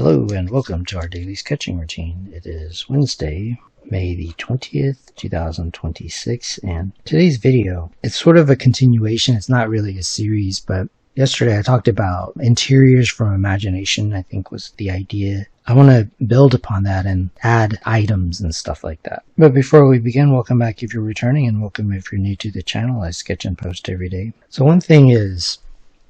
Hello and welcome to our daily sketching routine. It is Wednesday, May the 20th, 2026, and today's video, it's sort of a continuation. It's not really a series, but yesterday I talked about interiors from imagination, I think was the idea. I want to build upon that and add items and stuff like that. But before we begin, welcome back if you're returning, and welcome if you're new to the channel. I sketch and post every day. So one thing is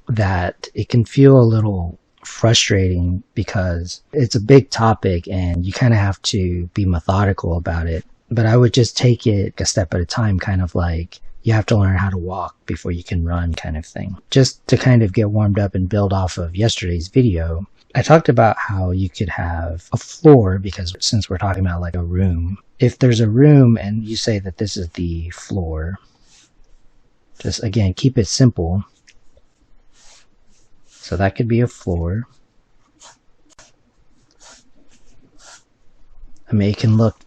that it can feel a little frustrating because it's a big topic and you kind of have to be methodical about it. But I would just take it a step at a time, kind of like you have to learn how to walk before you can run kind of thing. Just to kind of get warmed up and build off of yesterday's video, I talked about how you could have a floor, because since we're talking about like a room, if there's a room and you say that this is the floor, just again, keep it simple. So that could be a floor. I mean, it can look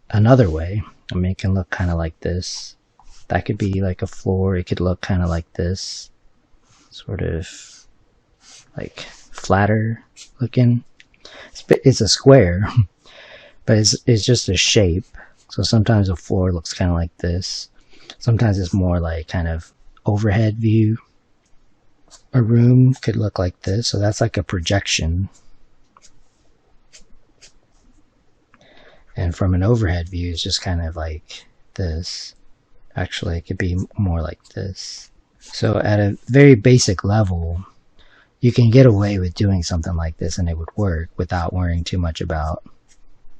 another way. I mean, it can look kind of like this. That could be like a floor. It could look kind of like this. Sort of like flatter looking. It's a square, but it's just a shape. So sometimes a floor looks kind of like this. Sometimes it's more like kind of overhead view. A room could look like this, so that's like a projection. And from an overhead view, it's just kind of like this. Actually, it could be more like this. So at a very basic level, you can get away with doing something like this and it would work without worrying too much about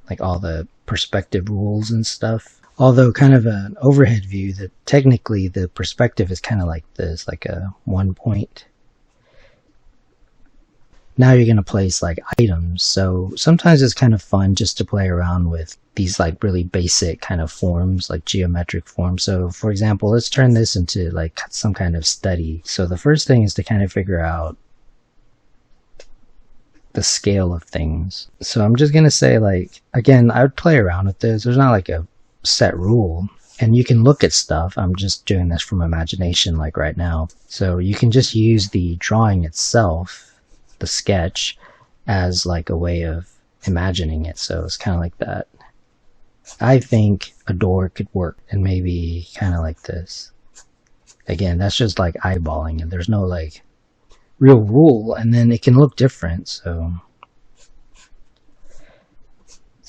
like all the perspective rules and stuff. Although kind of an overhead view, that technically the perspective is kind of like this, like a 1 point. Now you're going to place like items. So sometimes it's kind of fun just to play around with these like really basic kind of forms, like geometric forms. So for example, let's turn this into like some kind of study. So the first thing is to kind of figure out the scale of things. So I'm just going to say, like, again, I would play around with this. There's not like a set rule. And you can look at stuff. I'm just doing this from imagination like right now. So you can just use the drawing itself, the sketch, as like a way of imagining it. So it's kind of like that. I think a door could work, and maybe kind of like this. Again, that's just like eyeballing it. There's no like real rule, and then it can look different. So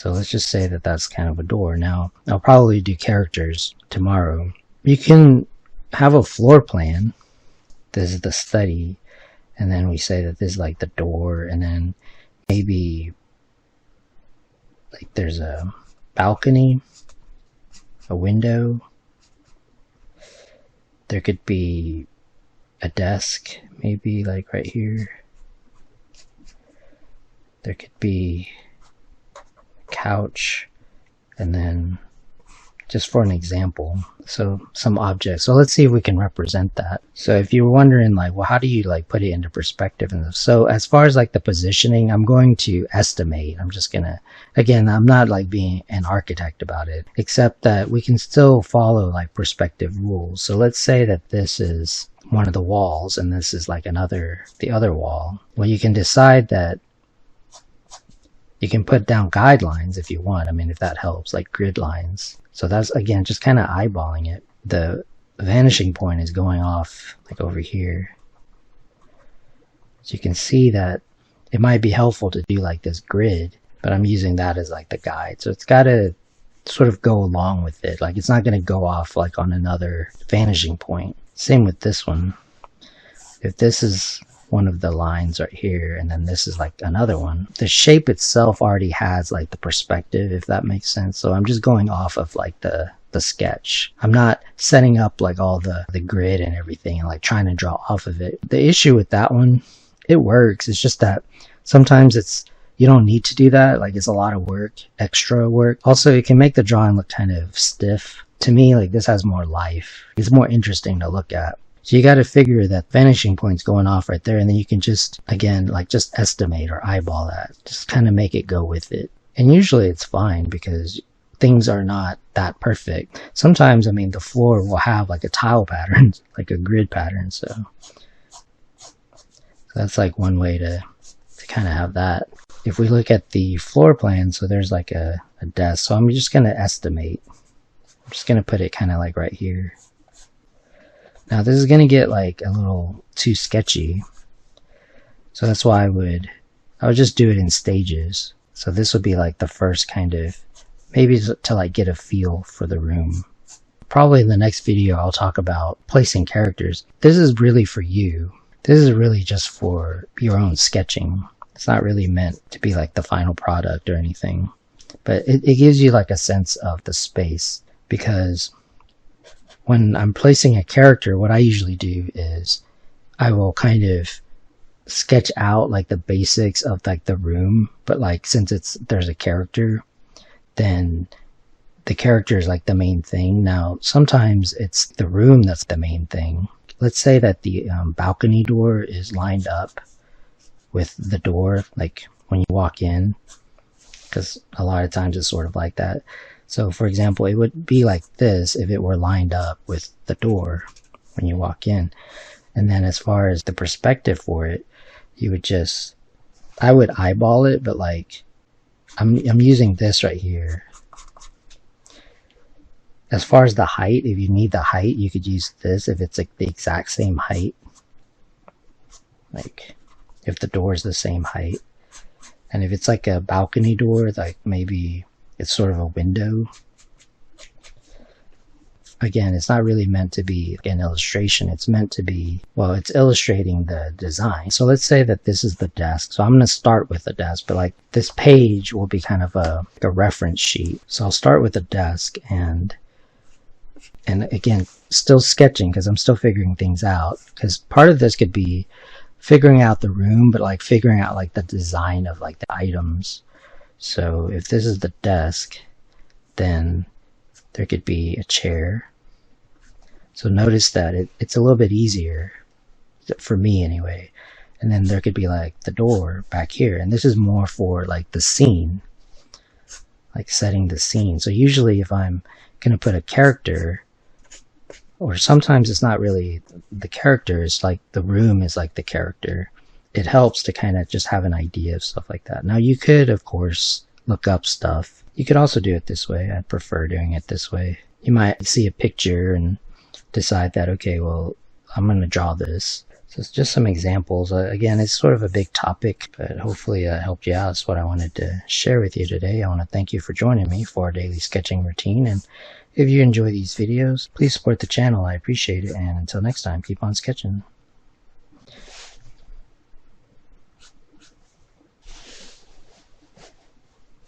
let's just say that that's kind of a door. Now, I'll probably do characters tomorrow. You can have a floor plan. This is the study. And then we say that this is like the door. And then maybe like there's a balcony, a window. There could be a desk, maybe like right here. There could be couch, and then just for an example, so some objects. So let's see if we can represent that. So if you were wondering like, well, how do you like put it into perspective? And so as far as like the positioning, I'm going to estimate. I'm just gonna, again, I'm not like being an architect about it, except that we can still follow like perspective rules. So let's say that this is one of the walls and this is like the other wall. Well, you can decide that you can put down guidelines if you want. I mean, if that helps, like grid lines. So that's, again, just kind of eyeballing it. The vanishing point is going off like over here. So you can see that it might be helpful to do like this grid, but I'm using that as like the guide. So it's got to sort of go along with it. Like it's not going to go off like on another vanishing point. Same with this one. If this is one of the lines right here, and then this is like another one, the shape itself already has like the perspective, if that makes sense. So I'm just going off of like the sketch. I'm not setting up like all the grid and everything and like trying to draw off of it. The issue with that one, it works. It's just that sometimes you don't need to do that. Like it's a lot of work, extra work. Also, it can make the drawing look kind of stiff. To me, like this has more life. It's more interesting to look at. So you got to figure that vanishing point's going off right there, and then you can just, again, like just estimate or eyeball that. Just kind of make it go with it. And usually it's fine because things are not that perfect. Sometimes, I mean, the floor will have like a tile pattern, like a grid pattern. So that's like one way to kind of have that. If we look at the floor plan, so there's like a desk. So I'm just going to estimate. I'm just going to put it kind of like right here. Now this is going to get like a little too sketchy. So that's why I would just do it in stages. So this would be like the first kind of, maybe to like get a feel for the room. Probably in the next video I'll talk about placing characters. This is really for you. This is really just for your own sketching. It's not really meant to be like the final product or anything. But it gives you like a sense of the space, because when I'm placing a character, what I usually do is I will kind of sketch out like the basics of like the room, but like since there's a character, then the character is like the main thing. Now sometimes it's the room that's the main thing. Let's say that the balcony door is lined up with the door, like when you walk in, because a lot of times it's sort of like that. So for example, it would be like this if it were lined up with the door when you walk in. And then as far as the perspective for it, you would just, I would eyeball it, but like I'm using this right here. As far as the height, if you need the height, you could use this if it's like the exact same height. Like if the door is the same height. And if it's like a balcony door, like maybe it's sort of a window. Again, it's not really meant to be an illustration. It's meant to be, well, it's illustrating the design. So let's say that this is the desk. So I'm going to start with the desk, but like this page will be kind of a reference sheet. So I'll start with the desk, and again, still sketching because I'm still figuring things out. Because part of this could be figuring out the room, but like figuring out like the design of like the items. So if this is the desk, then there could be a chair. So notice that it's a little bit easier, for me anyway. And then there could be like the door back here. And this is more for like the scene, like setting the scene. So usually if I'm going to put a character, or sometimes it's not really the character, it's like the room is like the character. It helps to kind of just have an idea of stuff like that. Now you could, of course, look up stuff. You could also do it this way. I prefer doing it this way. You might see a picture and decide that, okay, well, I'm going to draw this. So it's just some examples. Again, it's sort of a big topic, but hopefully it helped you out. That's what I wanted to share with you today. I want to thank you for joining me for our daily sketching routine. And if you enjoy these videos, please support the channel. I appreciate it. And until next time, keep on sketching.